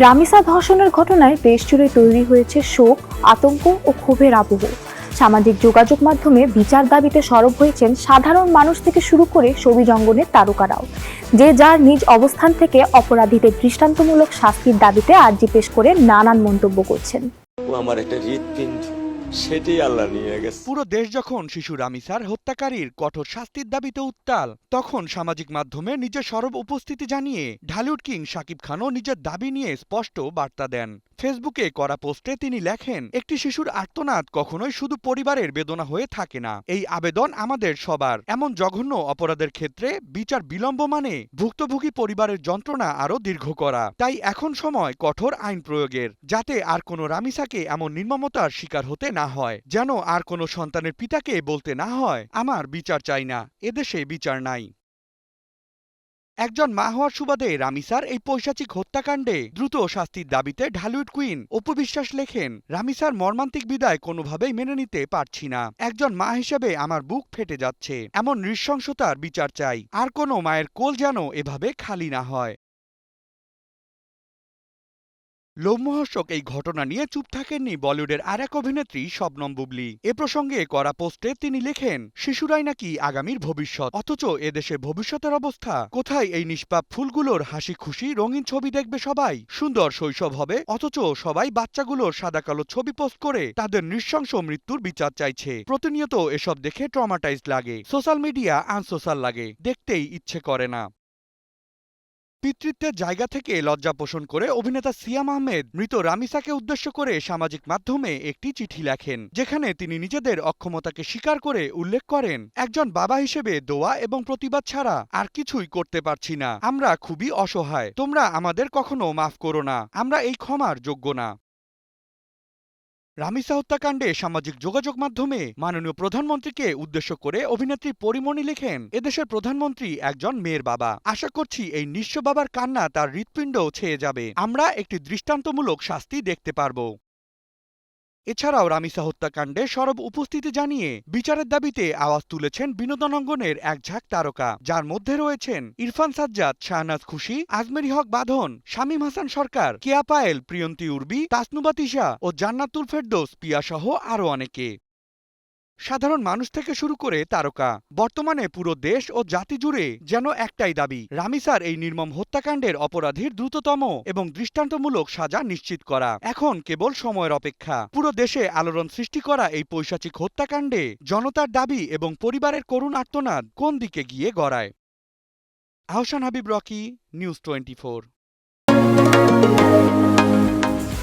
রামিসা ধর্ষণের ঘটনায় দেশজুড়ে তৈরি হয়েছে শোক, আতঙ্ক ও ক্ষোভের আবহ। সামাজিক যোগাযোগ মাধ্যমে বিচার দাবিতে সরব হয়েছেন সাধারণ মানুষ থেকে শুরু করে ছবি অঙ্গনের তারকারাও। যে যার নিজ অবস্থান থেকে অপরাধীদের দৃষ্টান্তমূলক শাস্তির দাবিতে আর্জি পেশ করে নানান মন্তব্য করছেন। ও আমার একটা হৃৎপিণ্ড, সেটাই আল্লাহ নিয়ে গেছে। পুরো দেশ যখন শিশু রামিসার হত্যাকারীর কঠোর শাস্তির দাবিতে উত্তাল, তখন সামাজিক মাধ্যমে নিজের সরব উপস্থিতি জানিয়ে ঢালিউড কিং শাকিব খানও নিজের দাবি নিয়ে স্পষ্ট বার্তা দেন। ফেসবুকে করা পোস্টে তিনি লেখেন, একটি শিশুর আর্তনাদ কখনোই শুধু পরিবারের বেদনা হয়ে থাকে না। এই আবেদন আমাদের সবার। এমন জঘন্য অপরাধের ক্ষেত্রে বিচার বিলম্ব মানে ভুক্তভোগী পরিবারের যন্ত্রণা আরও দীর্ঘ করা। তাই এখন সময় কঠোর আইন প্রয়োগের, যাতে আর কোনো রামিসাকে এমন নির্মমতার শিকার হতে না হয়, যেন আর কোনো সন্তানের পিতাকে বলতে না হয়, আমার বিচার চাই না, এদেশে বিচার নাই। একজন মা হওয়ার সুবাদে রামিসার এই পৈশাচিক হত্যাকাণ্ডে দ্রুত শাস্তির দাবিতে ঢালিউড কুইন অপু বিশ্বাস লেখেন, রামিসার মর্মান্তিক বিদায় কোনোভাবেই মেনে নিতে পারছি না। একজন মা হিসেবে আমার বুক ফেটে যাচ্ছে। এমন নৃশংসতার বিচার চাই। আর কোনো মায়ের কোল যেন এভাবে খালি না হয়। লোমহর্ষক এই ঘটনা নিয়ে চুপ থাকেননি বলিউডের আর এক অভিনেত্রী শবনম বুবলী। এ প্রসঙ্গে করা পোস্টে তিনি লেখেন, শিশুরাই নাকি আগামীর ভবিষ্যৎ, অথচ এদেশে ভবিষ্যতের অবস্থা কোথায়? এই নিষ্পাপ ফুলগুলোর হাসি খুশি রঙিন ছবি দেখবে সবাই, সুন্দর শৈশব হবে, অথচ সবাই বাচ্চাগুলোর সাদা কালো ছবি পোস্ট করে তাদের নৃশংস মৃত্যুর বিচার চাইছে। প্রতিনিয়ত এসব দেখে ট্রমাটাইজড লাগে, সোশ্যাল মিডিয়া আনসোশ্যাল লাগে, দেখতেই ইচ্ছে করে না। পিতৃত্বের জায়গা থেকে লজ্জা পোষণ করে অভিনেতা সিয়াম আহমেদ মৃত রামিসাকে উদ্দেশ্য করে সামাজিক মাধ্যমে একটি চিঠি লেখেন, যেখানে তিনি নিজেদের অক্ষমতাকে স্বীকার করে উল্লেখ করেন, একজন বাবা হিসেবে দোয়া এবং প্রতিবাদ ছাড়া আর কিছুই করতে পারছি না। আমরা খুবই অসহায়। তোমরা আমাদের কখনো মাফ করো না। আমরা এই ক্ষমার যোগ্য না। রামিসা হত্যাকাণ্ডে সামাজিক যোগাযোগ মাধ্যমে মাননীয় প্রধানমন্ত্রীকে উদ্দেশ্য করে অভিনেত্রী পরিমণি লেখেন, এদেশের প্রধানমন্ত্রী একজন মেয়ের বাবা। আশা করছি এই নিঃস্ব বাবার কান্না তার হৃৎপিণ্ড ছেয়ে যাবে। আমরা একটি দৃষ্টান্তমূলক শাস্তি দেখতে পারব। এছাড়াও রামিসা হত্যাকাণ্ডে সরব উপস্থিতি জানিয়ে বিচারের দাবিতে আওয়াজ তুলেছেন বিনোদন অঙ্গনের এক ঝাঁক তারকা, যার মধ্যে রয়েছেন ইরফান সাজ্জাদ, শাহনাজ খুশি, আজমেরি হক বাঁধন, শামীম হাসান সরকার, কেয়া পায়েল, প্রিয়ন্তী উর্বি, তাসনুবা তিশা ও জান্নাতুল ফেরদৌস পিয়া সহ আরও অনেকে। সাধারণ মানুষ থেকে শুরু করে তারকা, বর্তমানে পুরো দেশ ও জাতি জুড়ে যেন একটাই দাবি, রামিসার এই নির্মম হত্যাকাণ্ডের অপরাধীর দ্রুততম এবং দৃষ্টান্তমূলক সাজা নিশ্চিত করা। এখন কেবল সময়ের অপেক্ষা। পুরো দেশে আলোড়ন সৃষ্টি করা এই পৈশাচিক হত্যাকাণ্ডে জনতার দাবি এবং পরিবারের করুণ আর্তনাদ কোন দিকে গিয়ে গড়ায়। Ahsan Habib, Rocky, news 24।